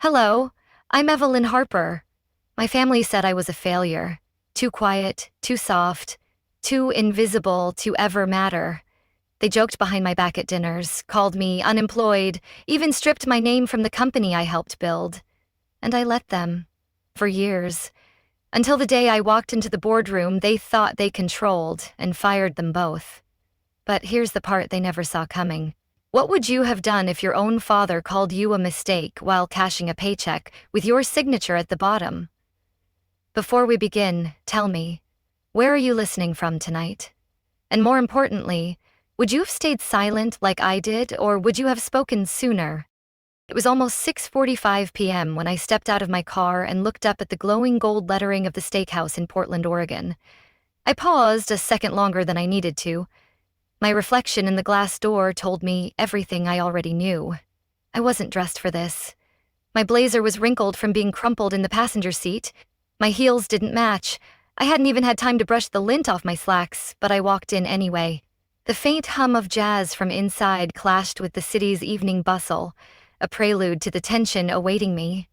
Hello, I'm Evelyn Harper. My family said I was a failure. Too quiet, too soft, too invisible to ever matter. They joked behind my back at dinners, called me unemployed, even stripped my name from the company I helped build. And I let them. For years. Until the day I walked into the boardroom they thought they controlled and fired them both. But here's the part they never saw coming. What would you have done if your own father called you a mistake while cashing a paycheck with your signature at the bottom? Before we begin, tell me, where are you listening from tonight? And more importantly, would you have stayed silent like I did, or would you have spoken sooner? It was almost 6:45 p.m. when I stepped out of my car and looked up at the glowing gold lettering of the steakhouse in Portland, Oregon. I paused a second longer than I needed to. My reflection in the glass door told me everything I already knew. I wasn't dressed for this. My blazer was wrinkled from being crumpled in the passenger seat. My heels didn't match. I hadn't even had time to brush the lint off my slacks, but I walked in anyway. The faint hum of jazz from inside clashed with the city's evening bustle, a prelude to the tension awaiting me.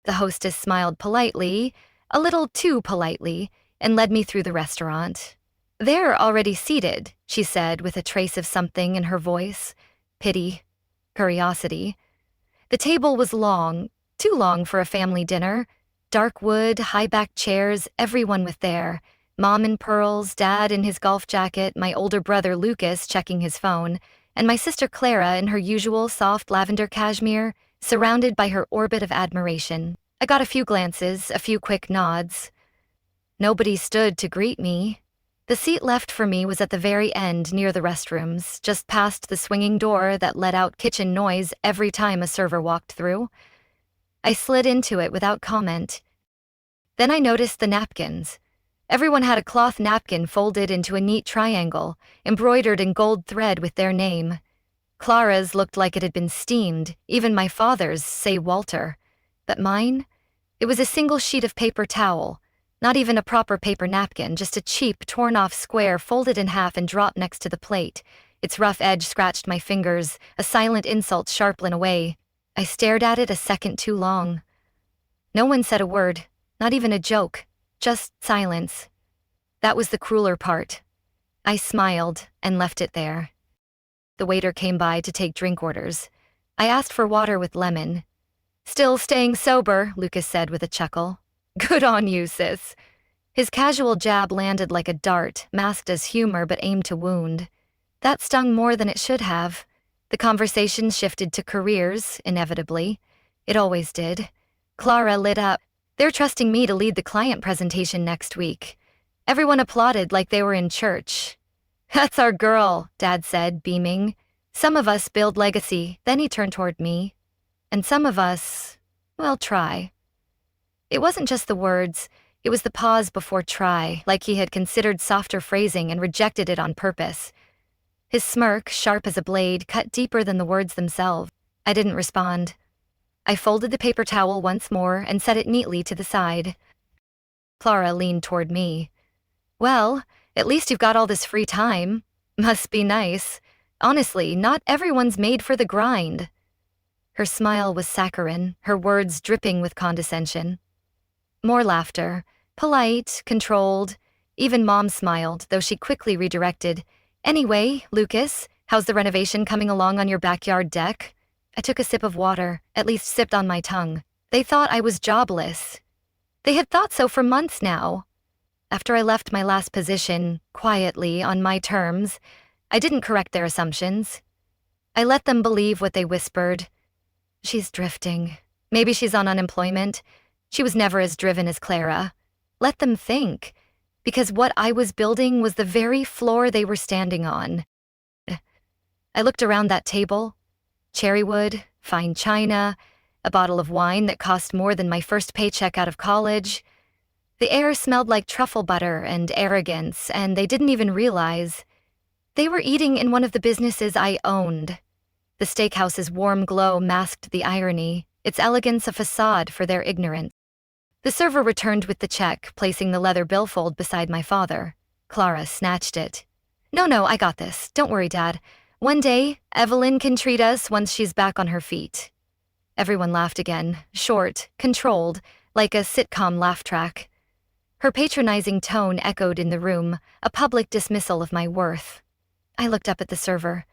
The hostess smiled politely, a little too politely, and led me through the restaurant. "They're already seated," she said with a trace of something in her voice. Pity. Curiosity. The table was long, too long for a family dinner. Dark wood, high-backed chairs, everyone was there. Mom in pearls, Dad in his golf jacket, my older brother Lucas checking his phone, and my sister Clara in her usual soft lavender cashmere, surrounded by her orbit of admiration. I got a few glances, a few quick nods. Nobody stood to greet me. The seat left for me was at the very end near the restrooms, just past the swinging door that let out kitchen noise every time a server walked through. I slid into it without comment. Then I noticed the napkins. Everyone had a cloth napkin folded into a neat triangle, embroidered in gold thread with their name. Clara's looked like it had been steamed, even my father's, say Walter. But mine? It was a single sheet of paper towel. Not even a proper paper napkin, just a cheap, torn-off square folded in half and dropped next to the plate. Its rough edge scratched my fingers, a silent insult sharpened away. I stared at it a second too long. No one said a word, not even a joke, just silence. That was the crueler part. I smiled and left it there. The waiter came by to take drink orders. I asked for water with lemon. "Still staying sober," Lucas said with a chuckle. "Good on you, sis." His casual jab landed like a dart, masked as humor but aimed to wound. That stung more than it should have. The conversation shifted to careers, inevitably. It always did. Clara lit up. "They're trusting me to lead the client presentation next week." Everyone applauded like they were in church. "That's our girl," Dad said, beaming. "Some of us build legacy," then he turned toward me. "And some of us, well, try." It wasn't just the words, it was the pause before try, like he had considered softer phrasing and rejected it on purpose. His smirk, sharp as a blade, cut deeper than the words themselves. I didn't respond. I folded the paper towel once more and set it neatly to the side. Clara leaned toward me. "Well, at least you've got all this free time. Must be nice. Honestly, not everyone's made for the grind." Her smile was saccharine, her words dripping with condescension. More laughter. Polite, controlled. Even Mom smiled, though she quickly redirected. "Anyway, Lucas, how's the renovation coming along on your backyard deck?" I took a sip of water, at least sipped on my tongue. They thought I was jobless. They had thought so for months now. After I left my last position, quietly, on my terms, I didn't correct their assumptions. I let them believe what they whispered. "She's drifting. Maybe she's on unemployment." She was never as driven as Clara. Let them think, because what I was building was the very floor they were standing on. I looked around that table. Cherrywood, fine china, a bottle of wine that cost more than my first paycheck out of college. The air smelled like truffle butter and arrogance, and they didn't even realize. They were eating in one of the businesses I owned. The steakhouse's warm glow masked the irony, its elegance a facade for their ignorance. The server returned with the check, placing the leather billfold beside my father. Clara snatched it. No, I got this. Don't worry, Dad. One day, Evelyn can treat us once she's back on her feet." Everyone laughed again, short, controlled, like a sitcom laugh track. Her patronizing tone echoed in the room, a public dismissal of my worth. I looked up at the server.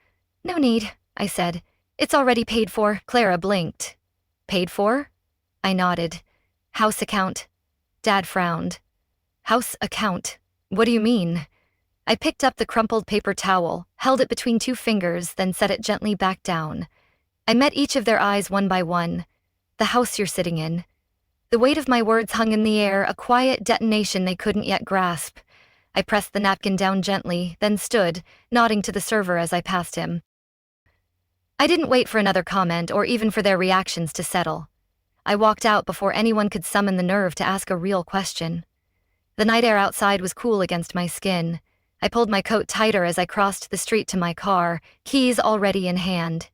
"No need," I said. "It's already paid for." Clara blinked. "Paid for?" I nodded. "House account." Dad frowned. "House account? What do you mean?" I picked up the crumpled paper towel, held it between two fingers, then set it gently back down. I met each of their eyes one by one. "The house you're sitting in." The weight of my words hung in the air, a quiet detonation they couldn't yet grasp. I pressed the napkin down gently, then stood, nodding to the server as I passed him. I didn't wait for another comment or even for their reactions to settle. I walked out before anyone could summon the nerve to ask a real question. The night air outside was cool against my skin. I pulled my coat tighter as I crossed the street to my car, keys already in hand.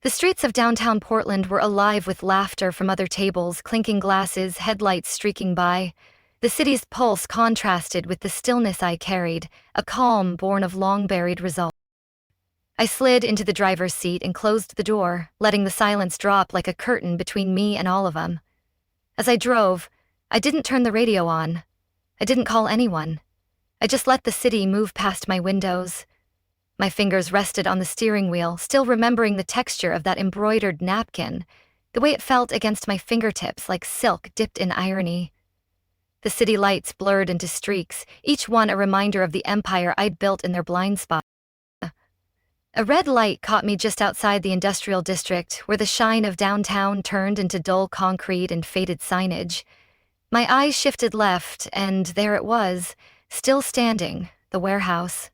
The streets of downtown Portland were alive with laughter from other tables, clinking glasses, headlights streaking by. The city's pulse contrasted with the stillness I carried, a calm born of long-buried resolve. I slid into the driver's seat and closed the door, letting the silence drop like a curtain between me and all of them. As I drove, I didn't turn the radio on. I didn't call anyone. I just let the city move past my windows. My fingers rested on the steering wheel, still remembering the texture of that embroidered napkin, the way it felt against my fingertips like silk dipped in irony. The city lights blurred into streaks, each one a reminder of the empire I'd built in their blind spot. A red light caught me just outside the industrial district, where the shine of downtown turned into dull concrete and faded signage. My eyes shifted left, and there it was, still standing, the warehouse.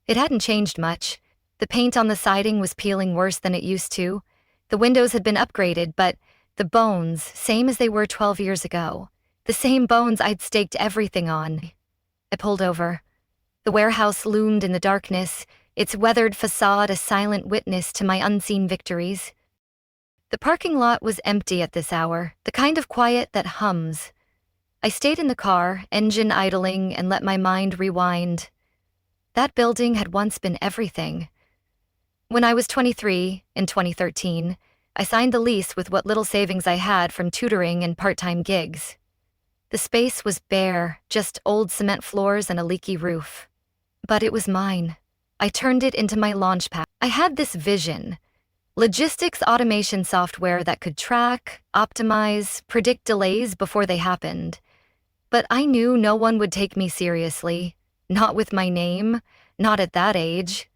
It hadn't changed much. The paint on the siding was peeling worse than it used to. The windows had been upgraded, but the bones, same as they were 12 years ago. The same bones I'd staked everything on. I pulled over. The warehouse loomed in the darkness, its weathered facade a silent witness to my unseen victories. The parking lot was empty at this hour, the kind of quiet that hums. I stayed in the car, engine idling, and let my mind rewind. That building had once been everything. When I was 23, in 2013, I signed the lease with what little savings I had from tutoring and part-time gigs. The space was bare, just old cement floors and a leaky roof. But it was mine. I turned it into my launchpad. I had this vision. Logistics automation software that could track, optimize, predict delays before they happened. But I knew no one would take me seriously. Not with my name, not at that age.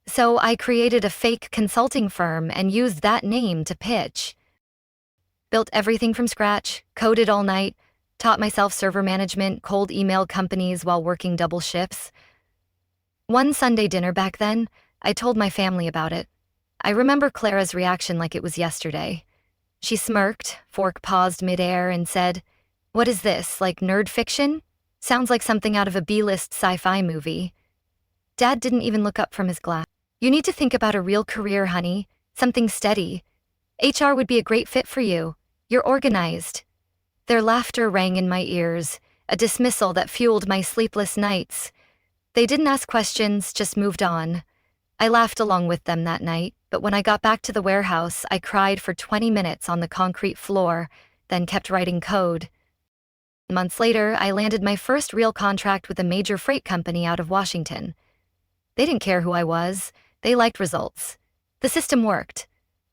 So I created a fake consulting firm and used that name to pitch. Built everything from scratch, coded all night, taught myself server management, cold emailed companies while working double shifts. One Sunday dinner back then, I told my family about it. I remember Clara's reaction like it was yesterday. She smirked, fork paused midair, and said, "What is this, like nerd fiction? Sounds like something out of a B-list sci-fi movie." Dad didn't even look up from his glass. "You need to think about a real career, honey. Something steady. HR would be a great fit for you. You're organized." Their laughter rang in my ears, a dismissal that fueled my sleepless nights. They didn't ask questions, just moved on. I laughed along with them that night, but when I got back to the warehouse, I cried for 20 minutes on the concrete floor, then kept writing code. Months later, I landed my first real contract with a major freight company out of Washington. They didn't care who I was. They liked results. The system worked.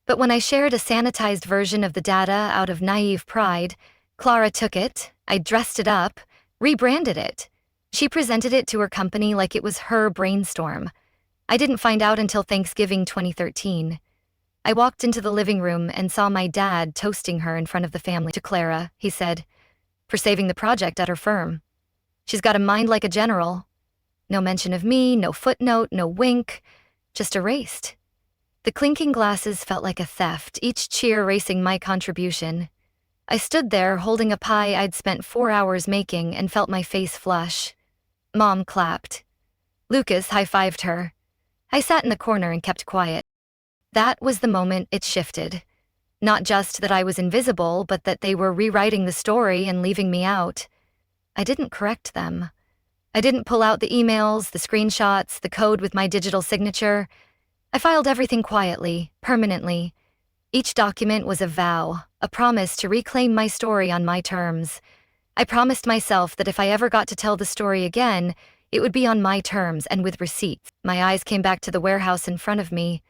But when I shared a sanitized version of the data out of naive pride, Clara took it, I dressed it up, rebranded it. She presented it to her company like it was her brainstorm. I didn't find out until Thanksgiving 2013. I walked into the living room and saw my dad toasting her in front of the family. "To Clara," he said, "for saving the project at her firm. She's got a mind like a general." No mention of me, no footnote, no wink, just erased. The clinking glasses felt like a theft, each cheer erasing my contribution. I stood there holding a pie I'd spent 4 hours making and felt my face flush. Mom clapped. Lucas high-fived her. I sat in the corner and kept quiet. That was the moment it shifted. Not just that I was invisible, but that they were rewriting the story and leaving me out. I didn't correct them. I didn't pull out the emails, the screenshots, the code with my digital signature. I filed everything quietly, permanently. Each document was a vow, a promise to reclaim my story on my terms. I promised myself that if I ever got to tell the story again, it would be on my terms and with receipts. My eyes came back to the warehouse in front of me.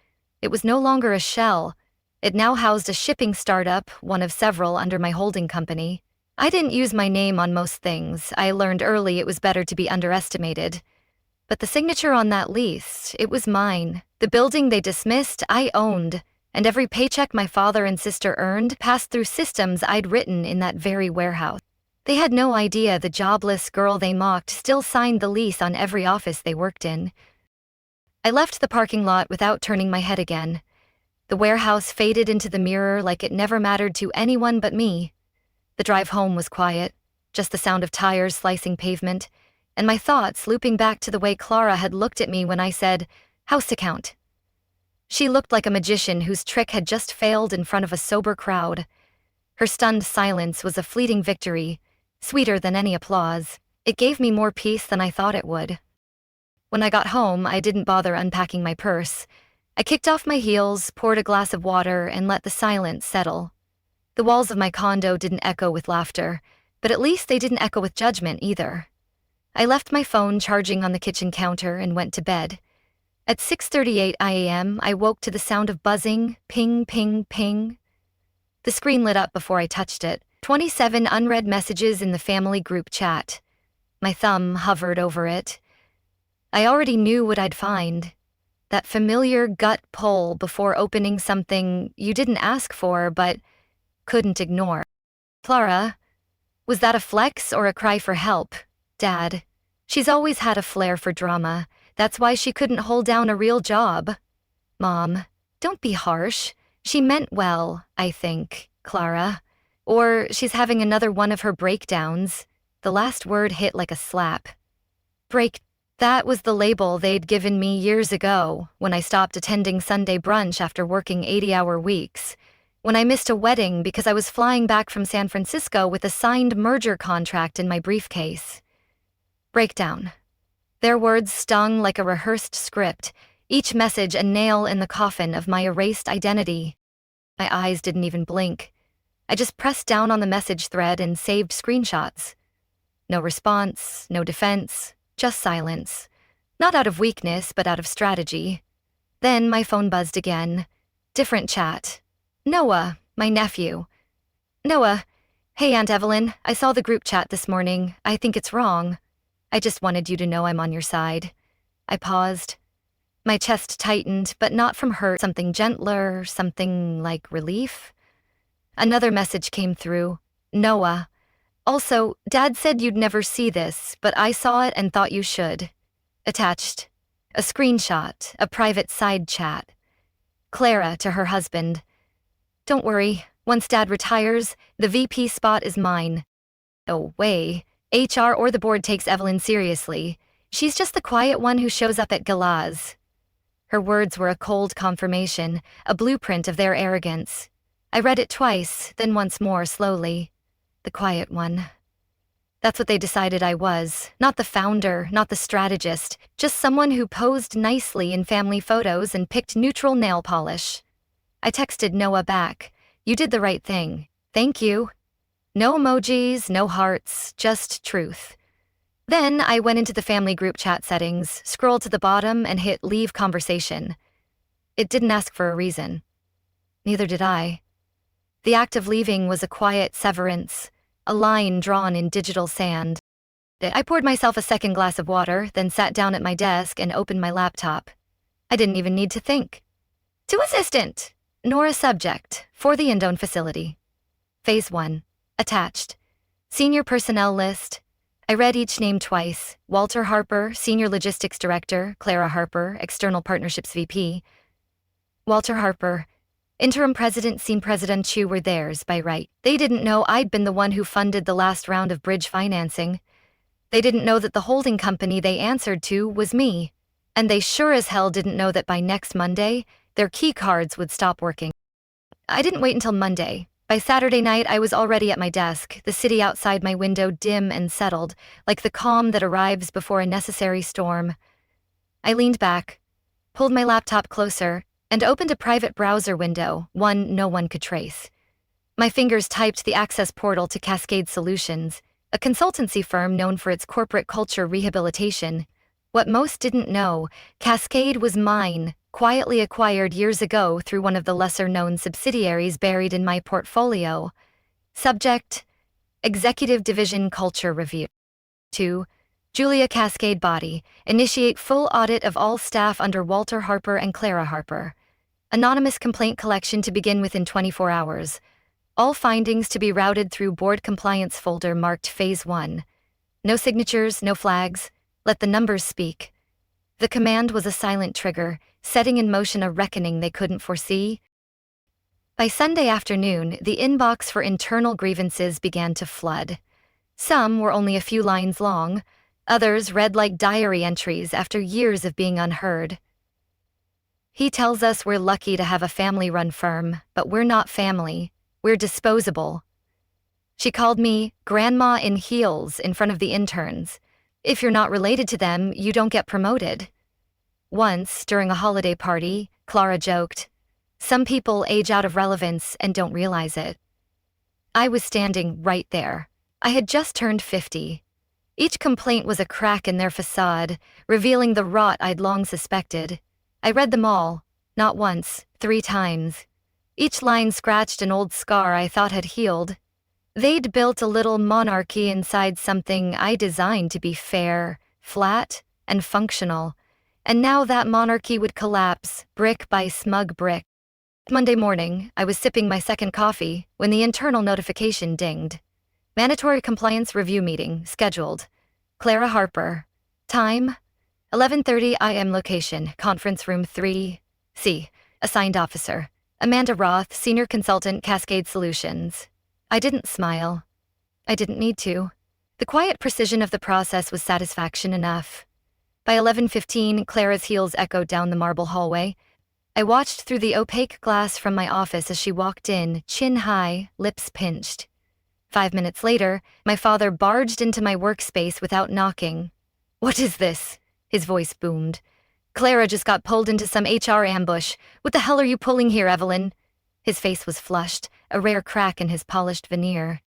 It was no longer a shell. It now housed a shipping startup, one of several under my holding company. I didn't use my name on most things. I learned early it was better to be underestimated. But the signature on that lease, it was mine. The building they dismissed, I owned. And every paycheck my father and sister earned passed through systems I'd written in that very warehouse. They had no idea the jobless girl they mocked still signed the lease on every office they worked in. I left the parking lot without turning my head again. The warehouse faded into the mirror like it never mattered to anyone but me. The drive home was quiet, just the sound of tires slicing pavement, and my thoughts looping back to the way Clara had looked at me when I said, "House account." She looked like a magician whose trick had just failed in front of a sober crowd. Her stunned silence was a fleeting victory, sweeter than any applause. It gave me more peace than I thought it would. When I got home, I didn't bother unpacking my purse. I kicked off my heels, poured a glass of water, and let the silence settle. The walls of my condo didn't echo with laughter, but at least they didn't echo with judgment either. I left my phone charging on the kitchen counter and went to bed. At 6:38 a.m., I woke to the sound of buzzing, ping, ping, ping. The screen lit up before I touched it. 27 unread messages in the family group chat. My thumb hovered over it. I already knew what I'd find. That familiar gut pull before opening something you didn't ask for but couldn't ignore. Clara, was that a flex or a cry for help? Dad. She's always had a flair for drama. That's why she couldn't hold down a real job. Mom, don't be harsh. She meant well, I think, Clara. Or she's having another one of her breakdowns. The last word hit like a slap. That was the label they'd given me years ago when I stopped attending Sunday brunch after working 80-hour weeks. When I missed a wedding because I was flying back from San Francisco with a signed merger contract in my briefcase. Breakdown. Their words stung like a rehearsed script, each message a nail in the coffin of my erased identity. My eyes didn't even blink. I just pressed down on the message thread and saved screenshots. No response, no defense, just silence. Not out of weakness, but out of strategy. Then my phone buzzed again. Different chat. Noah, my nephew. Noah, hey Aunt Evelyn, I saw the group chat this morning. I think it's wrong. I just wanted you to know I'm on your side. I paused. My chest tightened, but not from hurt, something gentler, something like relief. Another message came through. Noah. Also, Dad said you'd never see this, but I saw it and thought you should. Attached. A screenshot, a private side chat. Clara to her husband. Don't worry, once Dad retires, the VP spot is mine. No way. HR or the board takes Evelyn seriously. She's just the quiet one who shows up at galas. Her words were a cold confirmation, a blueprint of their arrogance. I read it twice, then once more slowly. The quiet one. That's what they decided I was. Not the founder, not the strategist, just someone who posed nicely in family photos and picked neutral nail polish. I texted Noah back. You did the right thing. Thank you. No emojis, no hearts, just truth. Then I went into the family group chat settings, scrolled to the bottom, and hit leave conversation. It didn't ask for a reason. Neither did I. The act of leaving was a quiet severance, a line drawn in digital sand. I poured myself a second glass of water, then sat down at my desk and opened my laptop. I didn't even need to think. To assistant, nor a subject, for the Indone facility. Phase 1. Attached. Senior personnel list. I read each name twice. Walter Harper, Senior Logistics Director. Clara Harper, External Partnerships VP. Walter Harper. Interim President, Scene President Chu were theirs by right. They didn't know I'd been the one who funded the last round of bridge financing. They didn't know that the holding company they answered to was me. And they sure as hell didn't know that by next Monday, their key cards would stop working. I didn't wait until Monday. By Saturday night, I was already at my desk, the city outside my window dim and settled, like the calm that arrives before a necessary storm. I leaned back, pulled my laptop closer, and opened a private browser window, one no one could trace. My fingers typed the access portal to Cascade Solutions, a consultancy firm known for its corporate culture rehabilitation. What most didn't know, Cascade was mine, quietly acquired years ago through one of the lesser-known subsidiaries buried in my portfolio. Subject: Executive Division Culture Review. 2. Julia Cascade Body, initiate full audit of all staff under Walter Harper and Clara Harper. Anonymous complaint collection to begin within 24 hours. All findings to be routed through board compliance folder marked Phase 1. No signatures, no flags. Let the numbers speak. The command was a silent trigger, setting in motion a reckoning they couldn't foresee. By Sunday afternoon, the inbox for internal grievances began to flood. Some were only a few lines long, others read like diary entries after years of being unheard. He tells us we're lucky to have a family-run firm, but we're not family. We're disposable. She called me Grandma in heels in front of the interns. If you're not related to them, you don't get promoted. Once, during a holiday party, Clara joked, "Some people age out of relevance and don't realize it." I was standing right there. I had just turned 50. Each complaint was a crack in their facade, revealing the rot I'd long suspected. I read them all, not once, 3 times. Each line scratched an old scar I thought had healed. They'd built a little monarchy inside something I designed to be fair, flat, and functional, and now that monarchy would collapse, brick by smug brick. Monday morning, I was sipping my second coffee when the internal notification dinged. Mandatory compliance review meeting, scheduled. Clara Harper. Time: 11:30 a.m. Location, conference room 3C. Assigned officer: Amanda Roth, Senior Consultant, Cascade Solutions. I didn't smile. I didn't need to. The quiet precision of the process was satisfaction enough. By 11:15, Clara's heels echoed down the marble hallway. I watched through the opaque glass from my office as she walked in, chin high, lips pinched. 5 minutes later, my father barged into my workspace without knocking. "What is this?" his voice boomed. "Clara just got pulled into some HR ambush. What the hell are you pulling here, Evelyn?" His face was flushed, a rare crack in his polished veneer.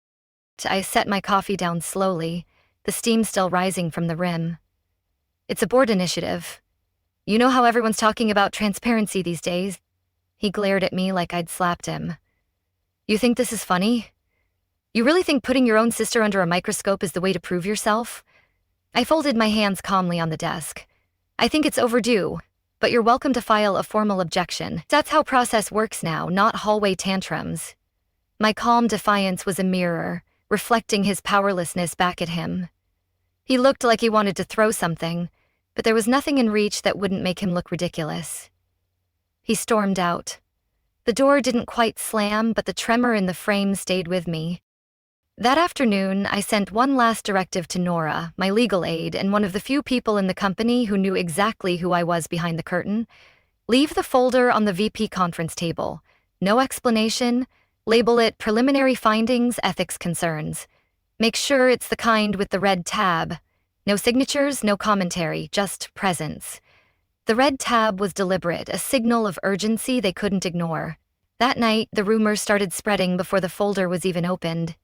I set my coffee down slowly, the steam still rising from the rim. "It's a board initiative. You know how everyone's talking about transparency these days?" He glared at me like I'd slapped him. "You think this is funny? You really think putting your own sister under a microscope is the way to prove yourself?" I folded my hands calmly on the desk. "I think it's overdue, but you're welcome to file a formal objection. That's how process works now, not hallway tantrums." My calm defiance was a mirror, reflecting his powerlessness back at him. He looked like he wanted to throw something, but there was nothing in reach that wouldn't make him look ridiculous. He stormed out. The door didn't quite slam, but the tremor in the frame stayed with me. That afternoon, I sent one last directive to Nora, my legal aide and one of the few people in the company who knew exactly who I was behind the curtain. Leave the folder on the VP conference table. No explanation. Label it Preliminary Findings, Ethics Concerns. Make sure it's the kind with the red tab. No signatures, no commentary, just presence. The red tab was deliberate, a signal of urgency they couldn't ignore. That night, the rumors started spreading before the folder was even opened.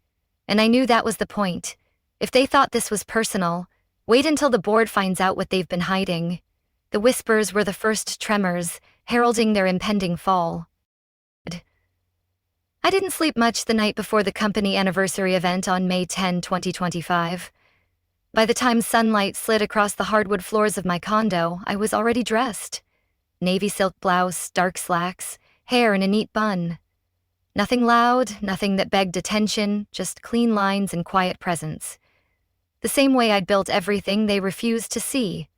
And I knew that was the point. If they thought this was personal, wait until the board finds out what they've been hiding. The whispers were the first tremors, heralding their impending fall. I didn't sleep much the night before the company anniversary event on May 10, 2025. By the time sunlight slid across the hardwood floors of my condo, I was already dressed. Navy silk blouse, dark slacks, hair in a neat bun. Nothing loud, nothing that begged attention, just clean lines and quiet presence. The same way I'd built everything they refused to see.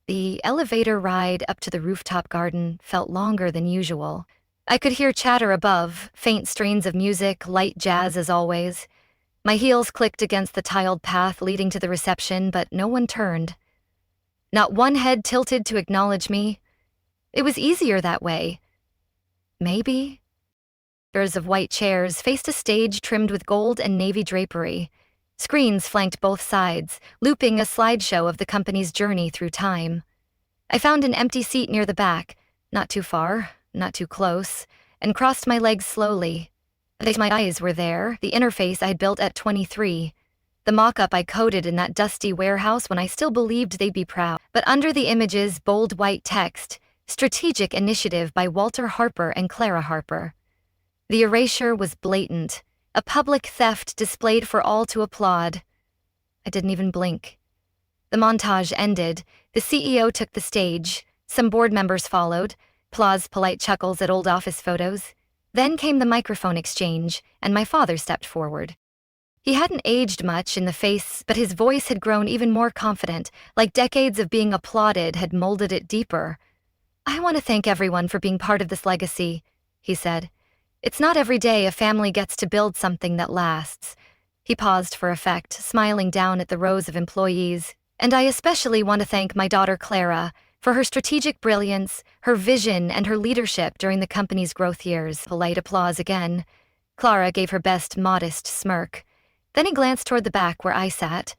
The elevator ride up to the rooftop garden felt longer than usual. I could hear chatter above, faint strains of music, light jazz as always. My heels clicked against the tiled path leading to the reception, but no one turned. Not one head tilted to acknowledge me. It was easier that way. Maybe? Rows of white chairs faced a stage trimmed with gold and navy drapery. Screens flanked both sides, looping a slideshow of the company's journey through time. I found an empty seat near the back, not too far. not too close, and crossed my legs slowly. My eyes were there, the interface I'd built at 23. The mock-up I coded in that dusty warehouse when I still believed they'd be proud. But under the images, bold white text, Strategic Initiative by Walter Harper and Clara Harper. The erasure was blatant, a public theft displayed for all to applaud. I didn't even blink. The montage ended, the CEO took the stage, some board members followed, applause, polite chuckles at old office photos. Then came the microphone exchange, and my father stepped forward. He hadn't aged much in the face, but his voice had grown even more confident, like decades of being applauded had molded it deeper. "I want to thank everyone for being part of this legacy," he said. "It's not every day a family gets to build something that lasts." He paused for effect, smiling down at the rows of employees. "And I especially want to thank my daughter Clara for her strategic brilliance, her vision, and her leadership during the company's growth years." Polite applause again. Clara gave her best modest smirk. Then he glanced toward the back where I sat.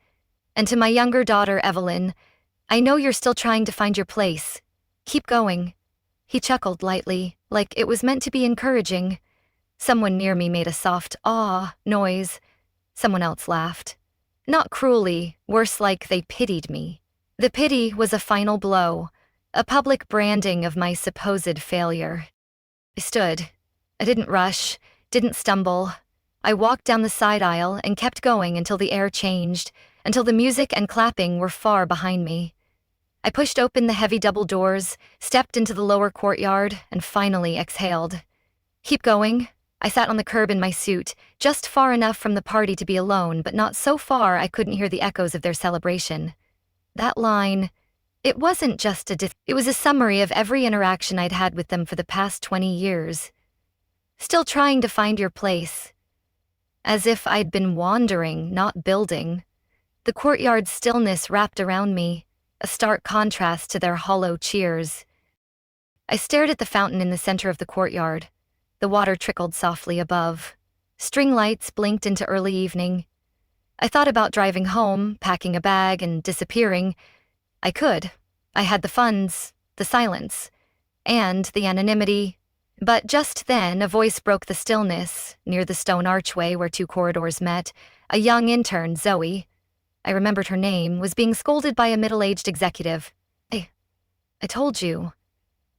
"And to my younger daughter, Evelyn, I know you're still trying to find your place. Keep going." He chuckled lightly, like it was meant to be encouraging. Someone near me made a soft "ah" noise. Someone else laughed. Not cruelly, worse, like they pitied me. The pity was a final blow, a public branding of my supposed failure. I stood. I didn't rush, didn't stumble. I walked down the side aisle and kept going until the air changed, until the music and clapping were far behind me. I pushed open the heavy double doors, stepped into the lower courtyard, and finally exhaled. "Keep going." I sat on the curb in my suit, just far enough from the party to be alone, but not so far I couldn't hear the echoes of their celebration. That line, it wasn't just it was a summary of every interaction I'd had with them for the past 20 years. "Still trying to find your place." As if I'd been wandering, not building. The courtyard's stillness wrapped around me, a stark contrast to their hollow cheers. I stared at the fountain in the center of the courtyard. The water trickled softly above. String lights blinked into early evening. I thought about driving home, packing a bag, and disappearing. I could. I had the funds, the silence, and the anonymity. But just then, a voice broke the stillness, near the stone archway where two corridors met. A young intern, Zoe, I remembered her name, was being scolded by a middle-aged executive. I told you.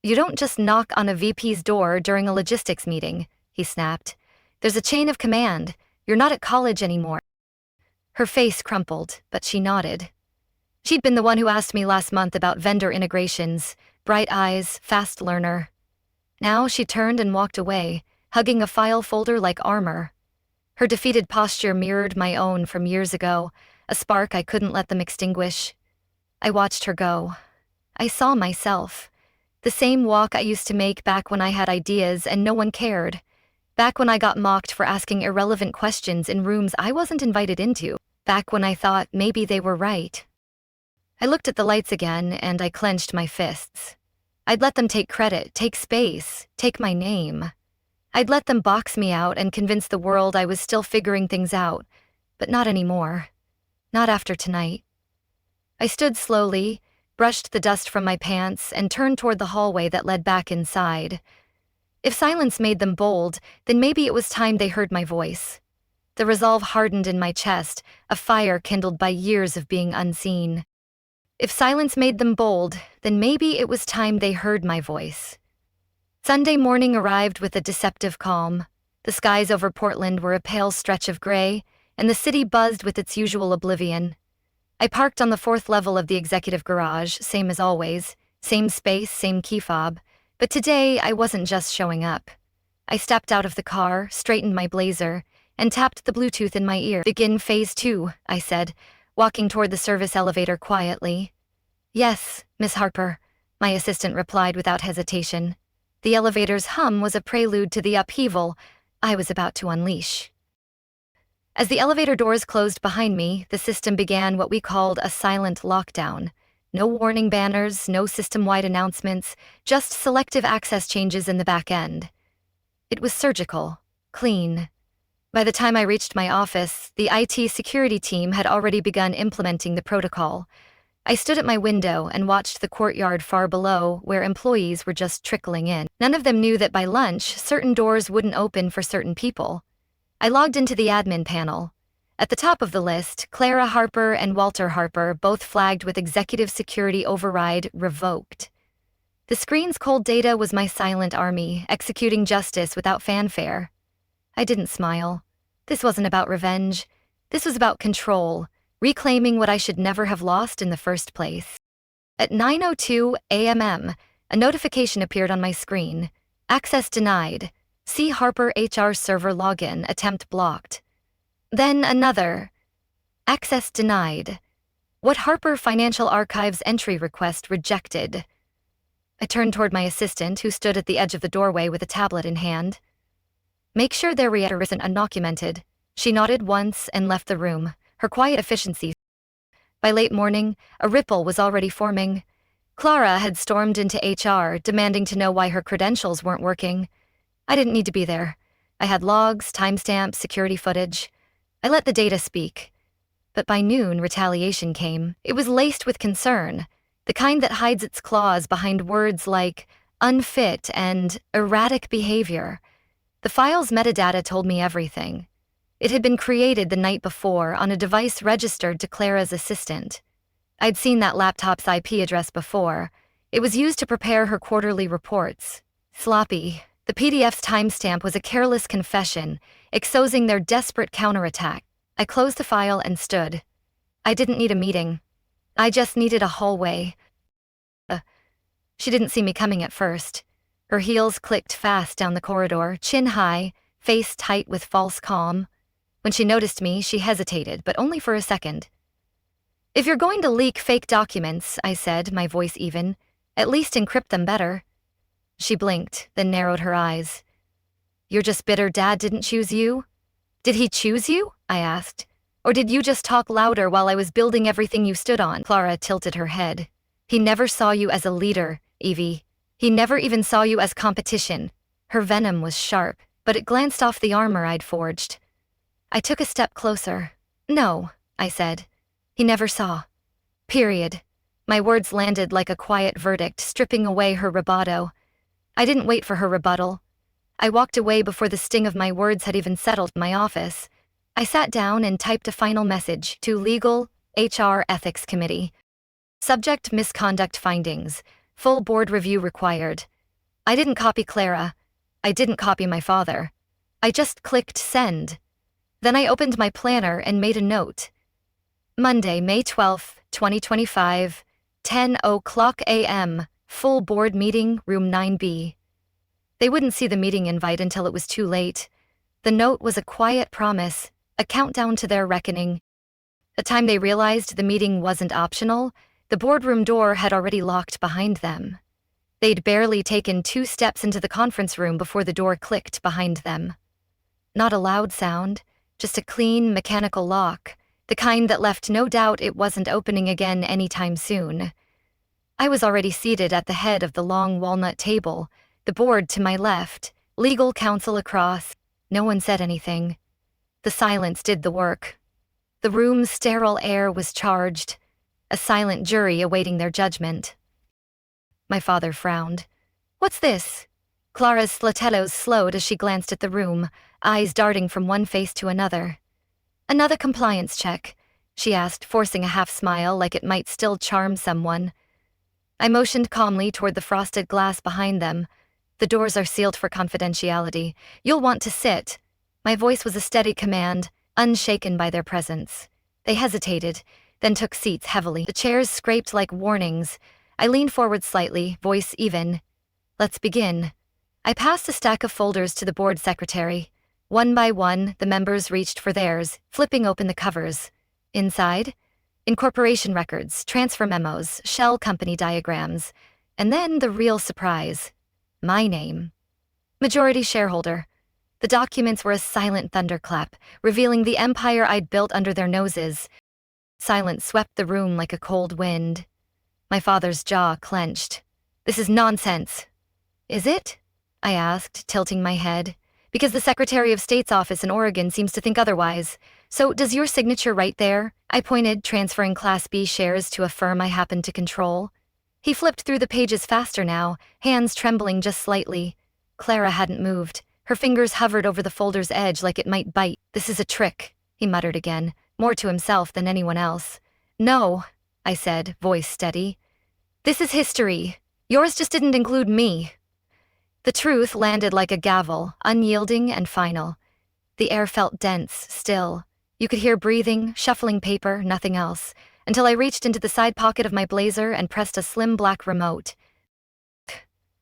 You don't just knock on a VP's door during a logistics meeting," he snapped. "There's a chain of command. You're not at college anymore." Her face crumpled, but she nodded. She'd been the one who asked me last month about vendor integrations, bright eyes, fast learner. Now she turned and walked away, hugging a file folder like armor. Her defeated posture mirrored my own from years ago, a spark I couldn't let them extinguish. I watched her go. I saw myself. The same walk I used to make back when I had ideas and no one cared. Back when I got mocked for asking irrelevant questions in rooms I wasn't invited into. Back when I thought maybe they were right. I looked at the lights again and I clenched my fists. I'd let them take credit, take space, take my name. I'd let them box me out and convince the world I was still figuring things out, but not anymore. Not after tonight. I stood slowly, brushed the dust from my pants, and turned toward the hallway that led back inside. If silence made them bold, then maybe it was time they heard my voice. The resolve hardened in my chest, a fire kindled by years of being unseen. If silence made them bold, then maybe it was time they heard my voice. Sunday morning arrived with a deceptive calm. The skies over Portland were a pale stretch of gray, and the city buzzed with its usual oblivion. I parked on the 4th level of the executive garage, same as always, same space, same key fob, but today I wasn't just showing up. I stepped out of the car, straightened my blazer, and tapped the Bluetooth in my ear. "Begin phase 2, I said, walking toward the service elevator quietly. "Yes, Miss Harper," my assistant replied without hesitation. The elevator's hum was a prelude to the upheaval I was about to unleash. As the elevator doors closed behind me, the system began what we called a silent lockdown. No warning banners, no system-wide announcements, just selective access changes in the back end. It was surgical, clean. By the time I reached my office, the IT security team had already begun implementing the protocol. I stood at my window and watched the courtyard far below, where employees were just trickling in. None of them knew that by lunch, certain doors wouldn't open for certain people. I logged into the admin panel. At the top of the list, Clara Harper and Walter Harper, both flagged with executive security override revoked. The screen's cold data was my silent army, executing justice without fanfare. I didn't smile. This wasn't about revenge. This was about control, reclaiming what I should never have lost in the first place. At 9:02 a.m., a notification appeared on my screen. Access denied. See Harper HR server login, attempt blocked. Then another. Access denied. What Harper Financial Archives entry request rejected. I turned toward my assistant, who stood at the edge of the doorway with a tablet in hand. Make sure their reader isn't undocumented. She nodded once and left the room, her quiet efficiency. By late morning, a ripple was already forming. Clara had stormed into HR, demanding to know why her credentials weren't working. I didn't need to be there. I had logs, timestamps, security footage. I let the data speak. But by noon, retaliation came. It was laced with concern, the kind that hides its claws behind words like unfit and erratic behavior. The file's metadata told me everything. It had been created the night before on a device registered to Clara's assistant. I'd seen that laptop's IP address before. It was used to prepare her quarterly reports. Sloppy. The PDF's timestamp was a careless confession, exposing their desperate counterattack. I closed the file and stood. I didn't need a meeting. I just needed a hallway. She didn't see me coming at first. Her heels clicked fast down the corridor, chin high, face tight with false calm. When she noticed me, she hesitated, but only for a second. If you're going to leak fake documents, I said, my voice even, at least encrypt them better. She blinked, then narrowed her eyes. You're just bitter Dad didn't choose you? Did he choose you? I asked. Or did you just talk louder while I was building everything you stood on? Clara tilted her head. He never saw you as a leader, Evie. He never even saw you as competition. Her venom was sharp, but it glanced off the armor I'd forged. I took a step closer. No, I said. He never saw. Period. My words landed like a quiet verdict, stripping away her bravado. I didn't wait for her rebuttal. I walked away before the sting of my words had even settled in my office. I sat down and typed a final message to Legal, HR Ethics Committee. Subject: misconduct findings. Full board review required. I didn't copy Clara. I didn't copy my father. I just clicked send. Then I opened my planner and made a note. Monday, May 12th, 2025, 10:00 a.m., full board meeting, room 9B. They wouldn't see the meeting invite until it was too late. The note was a quiet promise, a countdown to their reckoning. The time they realized the meeting wasn't optional, the boardroom door had already locked behind them. They'd barely taken 2 steps into the conference room before the door clicked behind them. Not a loud sound, just a clean, mechanical lock, the kind that left no doubt it wasn't opening again anytime soon. I was already seated at the head of the long walnut table, the board to my left, legal counsel across. No one said anything. The silence did the work. The room's sterile air was charged, a silent jury awaiting their judgment. My father frowned. What's this? Clara's stilettos slowed as she glanced at the room, eyes darting from one face to another. Another compliance check, she asked, forcing a half-smile like it might still charm someone. I motioned calmly toward the frosted glass behind them. The doors are sealed for confidentiality. You'll want to sit. My voice was a steady command, unshaken by their presence. They hesitated, then took seats heavily. The chairs scraped like warnings. I leaned forward slightly, voice even. Let's begin. I passed a stack of folders to the board secretary. One by one, the members reached for theirs, flipping open the covers. Inside, incorporation records, transfer memos, shell company diagrams, and then the real surprise. My name. Majority shareholder. The documents were a silent thunderclap, revealing the empire I'd built under their noses. Silence swept the room like a cold wind. My father's jaw clenched. This is nonsense. Is it? I asked, tilting my head. Because the Secretary of State's office in Oregon seems to think otherwise. So, does your signature right there? I pointed, transferring Class B shares to a firm I happened to control. He flipped through the pages faster now, hands trembling just slightly. Clara hadn't moved. Her fingers hovered over the folder's edge like it might bite. "This is a trick," he muttered again, more to himself than anyone else. "No," I said, voice steady. "This is history. Yours just didn't include me." The truth landed like a gavel, unyielding and final. The air felt dense, still. You could hear breathing, shuffling paper, nothing else, until I reached into the side pocket of my blazer and pressed a slim black remote.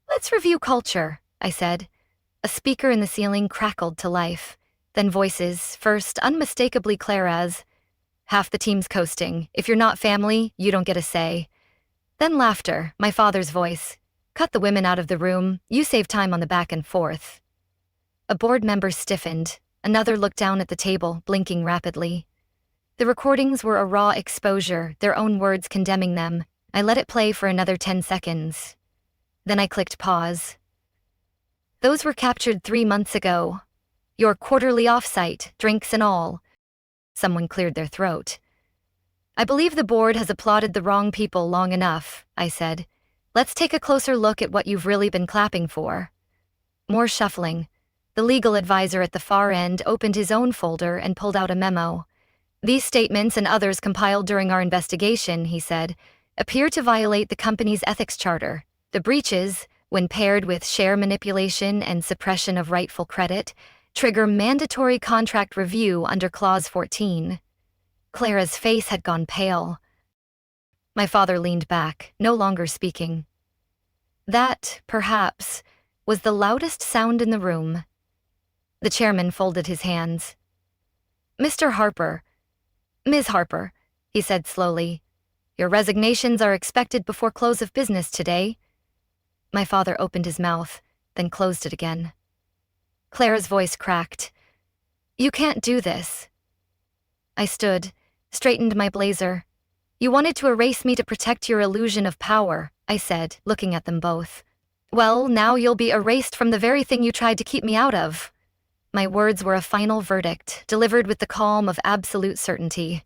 "Let's review culture," I said. A speaker in the ceiling crackled to life. Then voices, first unmistakably Clara's. "Half the team's coasting. If you're not family, you don't get a say." Then laughter, my father's voice. "Cut the women out of the room. You save time on the back and forth." A board member stiffened. Another looked down at the table, blinking rapidly. The recordings were a raw exposure, their own words condemning them. I let it play for another 10 seconds. Then I clicked pause. "Those were captured 3 months ago. Your quarterly offsite, drinks and all." Someone cleared their throat. "I believe the board has applauded the wrong people long enough," I said. "Let's take a closer look at what you've really been clapping for." More shuffling. The legal advisor at the far end opened his own folder and pulled out a memo. "These statements and others compiled during our investigation," he said, "appear to violate the company's ethics charter. The breaches, when paired with share manipulation and suppression of rightful credit, trigger mandatory contract review under Clause 14. Clara's face had gone pale. My father leaned back, no longer speaking. That, perhaps, was the loudest sound in the room. The chairman folded his hands. "Mr. Harper, Ms. Harper," he said slowly, "your resignations are expected before close of business today." My father opened his mouth, then closed it again. Clara's voice cracked. "You can't do this." I stood, straightened my blazer. "You wanted to erase me to protect your illusion of power," I said, looking at them both. "Well, now you'll be erased from the very thing you tried to keep me out of." My words were a final verdict, delivered with the calm of absolute certainty.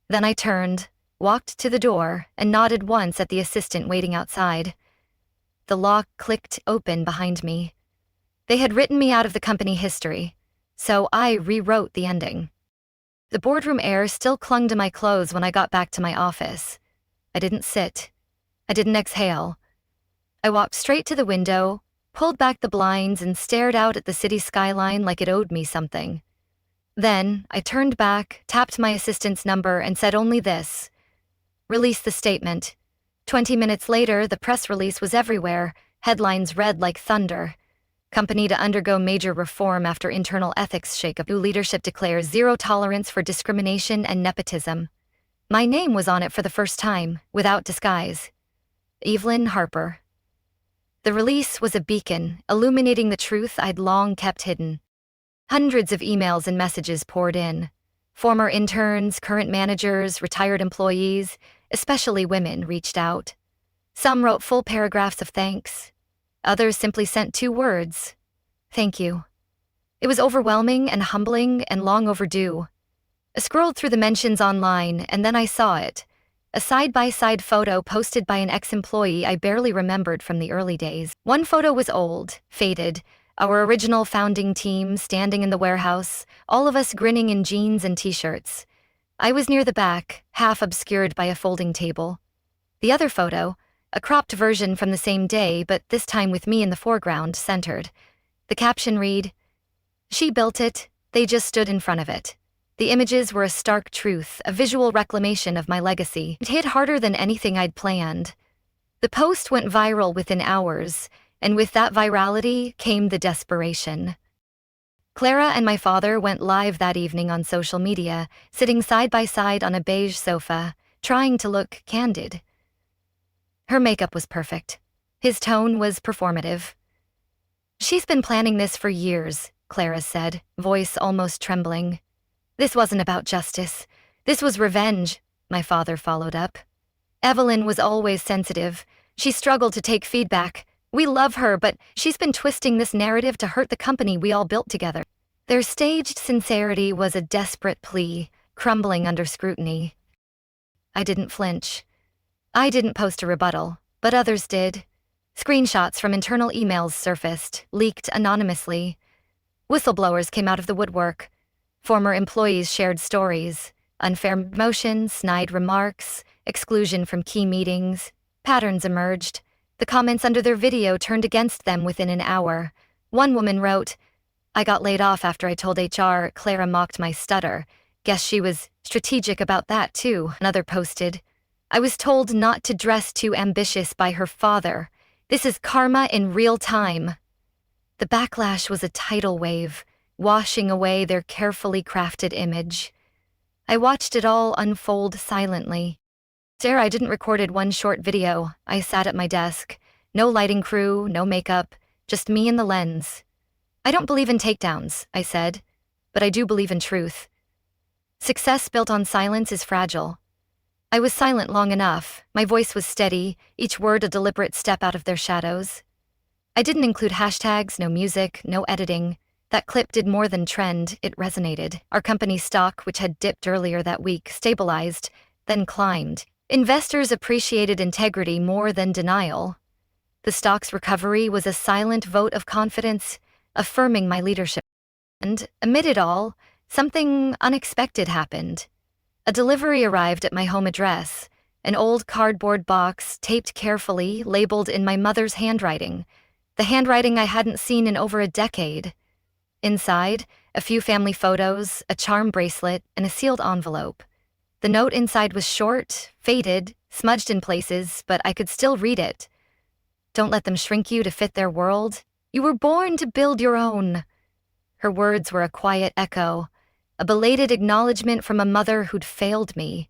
Then I turned, walked to the door, and nodded once at the assistant waiting outside. The lock clicked open behind me. They had written me out of the company history, so I rewrote the ending. The boardroom air still clung to my clothes when I got back to my office. I didn't sit. I didn't exhale. I walked straight to the window, pulled back the blinds, and stared out at the city skyline like it owed me something. Then, I turned back, tapped my assistant's number, and said only this: "Release the statement." 20 minutes later, the press release was everywhere, headlines read like thunder. "Company to undergo major reform after internal ethics shakeup. New leadership declares zero tolerance for discrimination and nepotism." My name was on it for the first time, without disguise. Evelyn Harper. The release was a beacon, illuminating the truth I'd long kept hidden. Hundreds of emails and messages poured in. Former interns, current managers, retired employees, especially women, reached out. Some wrote full paragraphs of thanks. Others simply sent 2 words: "Thank you." It was overwhelming and humbling and long overdue. I scrolled through the mentions online, and then I saw it. A side-by-side photo posted by an ex-employee I barely remembered from the early days. One photo was old, faded, our original founding team standing in the warehouse, all of us grinning in jeans and t-shirts. I was near the back, half obscured by a folding table. The other photo, a cropped version from the same day, but this time with me in the foreground, centered. The caption read, "She built it, they just stood in front of it." The images were a stark truth, a visual reclamation of my legacy. It hit harder than anything I'd planned. The post went viral within hours, and with that virality came the desperation. Clara and my father went live that evening on social media, sitting side by side on a beige sofa, trying to look candid. Her makeup was perfect. His tone was performative. "She's been planning this for years," Clara said, voice almost trembling. "This wasn't about justice. This was revenge," my father followed up. "Evelyn was always sensitive. She struggled to take feedback, We love her, but she's been twisting this narrative to hurt the company we all built together. Their staged sincerity was a desperate plea, crumbling under scrutiny. I didn't flinch. I didn't post a rebuttal, but others did. Screenshots from internal emails surfaced, leaked anonymously. Whistleblowers came out of the woodwork. Former employees shared stories. Unfair promotions, snide remarks, exclusion from key meetings. Patterns emerged. The comments under their video turned against them within an hour. One woman wrote, "I got laid off after I told HR Clara mocked my stutter. Guess she was strategic about that too." Another posted, "I was told not to dress too ambitious by her father. This is karma in real time." The backlash was a tidal wave, washing away their carefully crafted image. I watched it all unfold silently. I didn't record one short video. I sat at my desk. No lighting crew, no makeup, just me and the lens. "I don't believe in takedowns," I said, "but I do believe in truth. Success built on silence is fragile." I was silent long enough. My voice was steady, each word a deliberate step out of their shadows. I didn't include hashtags, no music, no editing. That clip did more than trend, it resonated. Our company's stock, which had dipped earlier that week, stabilized, then climbed. Investors appreciated integrity more than denial. The stock's recovery was a silent vote of confidence, affirming my leadership. And amid it all, something unexpected happened. A delivery arrived at my home address, an old cardboard box taped carefully, labeled in my mother's handwriting, the handwriting I hadn't seen in over a decade. Inside, a few family photos, a charm bracelet, and a sealed envelope. The note inside was short, faded, smudged in places, but I could still read it. "Don't let them shrink you to fit their world. You were born to build your own." Her words were a quiet echo, a belated acknowledgement from a mother who'd failed me.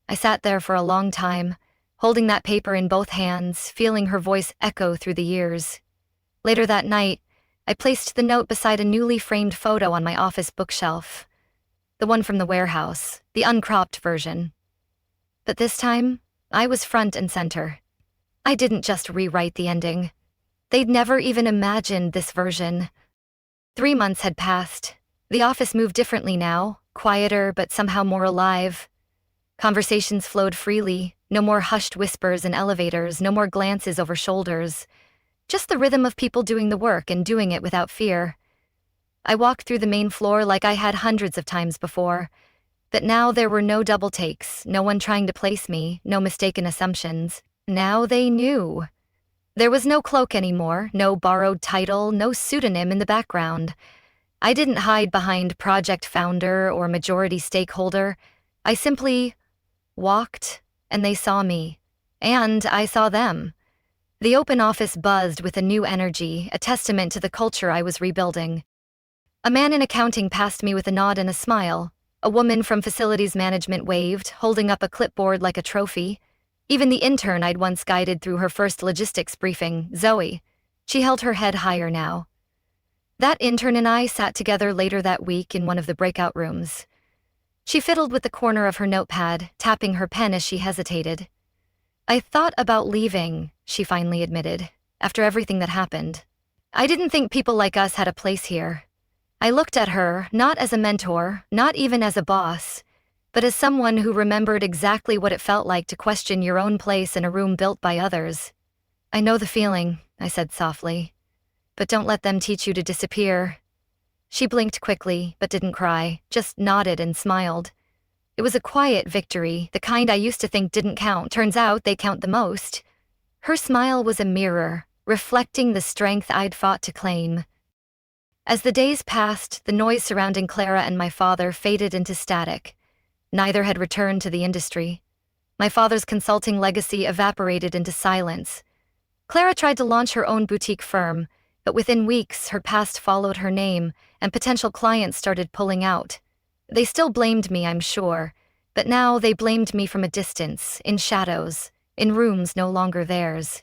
I sat there for a long time, holding that paper in both hands, feeling her voice echo through the years. Later that night, I placed the note beside a newly framed photo on my office bookshelf. The one from the warehouse, the uncropped version. But this time, I was front and center. I didn't just rewrite the ending. They'd never even imagined this version. 3 months had passed. The office moved differently now, quieter but somehow more alive. Conversations flowed freely, no more hushed whispers in elevators, no more glances over shoulders. Just the rhythm of people doing the work and doing it without fear. I walked through the main floor like I had hundreds of times before, but now there were no double takes, no one trying to place me, no mistaken assumptions. Now they knew. There was no cloak anymore, no borrowed title, no pseudonym in the background. I didn't hide behind project founder or majority stakeholder. I simply walked, and they saw me. And I saw them. The open office buzzed with a new energy, a testament to the culture I was rebuilding. A man in accounting passed me with a nod and a smile. A woman from facilities management waved, holding up a clipboard like a trophy. Even the intern I'd once guided through her first logistics briefing, Zoe. She held her head higher now. That intern and I sat together later that week in one of the breakout rooms. She fiddled with the corner of her notepad, tapping her pen as she hesitated. "I thought about leaving," she finally admitted, "after everything that happened. I didn't think people like us had a place here." I looked at her, not as a mentor, not even as a boss, but as someone who remembered exactly what it felt like to question your own place in a room built by others. "I know the feeling," I said softly, "but don't let them teach you to disappear." She blinked quickly, but didn't cry, just nodded and smiled. It was a quiet victory, the kind I used to think didn't count. Turns out they count the most. Her smile was a mirror, reflecting the strength I'd fought to claim. As the days passed, the noise surrounding Clara and my father faded into static. Neither had returned to the industry. My father's consulting legacy evaporated into silence. Clara tried to launch her own boutique firm, but within weeks her past followed her name, and potential clients started pulling out. They still blamed me, I'm sure, but now they blamed me from a distance, in shadows, in rooms no longer theirs.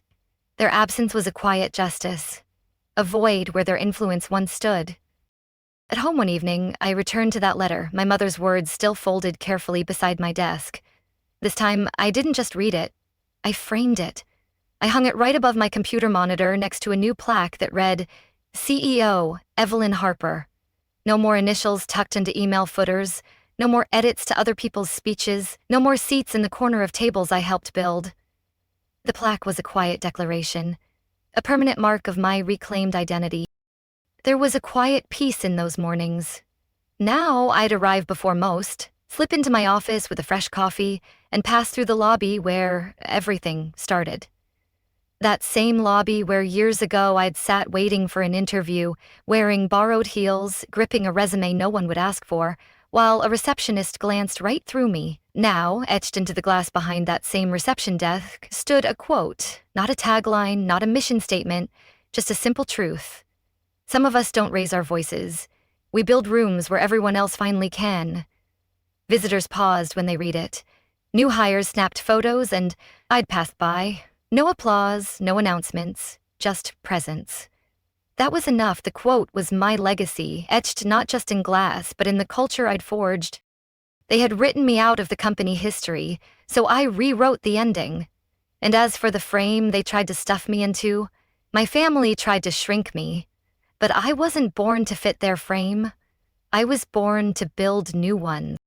Their absence was a quiet justice, a void where their influence once stood. At home one evening, I returned to that letter, my mother's words still folded carefully beside my desk. This time, I didn't just read it, I framed it. I hung it right above my computer monitor next to a new plaque that read, CEO, Evelyn Harper. No more initials tucked into email footers, no more edits to other people's speeches, no more seats in the corner of tables I helped build. The plaque was a quiet declaration, a permanent mark of my reclaimed identity. There was a quiet peace in those mornings. Now I'd arrive before most, slip into my office with a fresh coffee, and pass through the lobby where everything started. That same lobby where years ago I'd sat waiting for an interview, wearing borrowed heels, gripping a resume no one would ask for, while a receptionist glanced right through me. Now, etched into the glass behind that same reception desk, stood a quote, not a tagline, not a mission statement, just a simple truth. Some of us don't raise our voices. We build rooms where everyone else finally can. Visitors paused when they read it. New hires snapped photos and I'd pass by. No applause, no announcements, just presence. That was enough. The quote was my legacy, etched not just in glass, but in the culture I'd forged. They had written me out of the company history, so I rewrote the ending. And as for the frame they tried to stuff me into, my family tried to shrink me. But I wasn't born to fit their frame. I was born to build new ones.